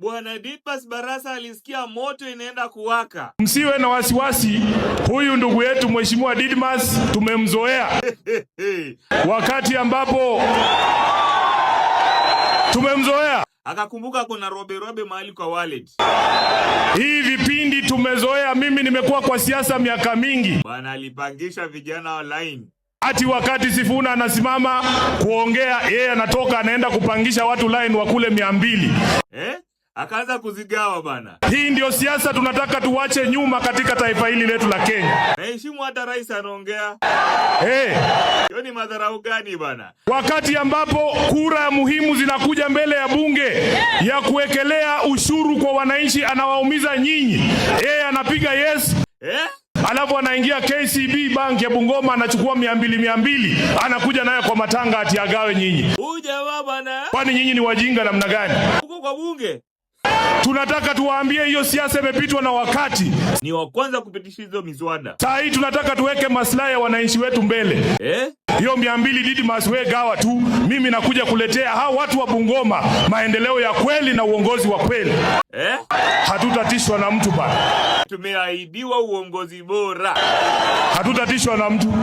Bwana Didmus Barasa alisikia moto inaenda kuwaka. Msiwe na wasiwasi, huyu ndugu yetu Mheshimiwa Didmus tumemzoea. Wakati ambapo tumemzoea, akakumbuka kuna robe mahali kwa wallet. Hii vipindi tumezoea. Mimi nimekuwa kwa siasa miaka mingi. Bwana alipangisha vijana online. Ati wakati Sifuna anasimama kuongea, yeye anatoka anaenda kupangisha watu line wa kule 200. Akaanza kuzigawa bana. Hii ndio siasa tunataka tuwache nyuma katika taifa hili letu la Kenya. Heshimu hata rais anaongea. Hiyo ni madharau gani bana? Wakati ambapo kura muhimu zinakuja mbele ya bunge ya kuwekelea ushuru kwa wananchi, anawaumiza nyinyi. Yeye anapiga yes. Alafu anaingia KCB Bank ya Bungoma anachukua 200 anakuja nayo kwa matanga ati agawe nyinyi. Jamaa bana. Kwani nyinyi ni wajinga namna gani? Huko kwa bunge. Tunataka tuwaambie hiyo siasa imepitwa na wakati. Ni wa kwanza kupitisha hizo miswada. Saa hii tunataka tuweke maslahi ya wananchi wetu mbele. Hiyo 200 Didmus we gawa tu. Mimi nakuja kuletea hao watu wa Bungoma maendeleo ya kweli na uongozi wa kweli. Hatutatishwa na mtu bana. Tumeahidiwa uongozi bora. Hatutatishwa na mtu.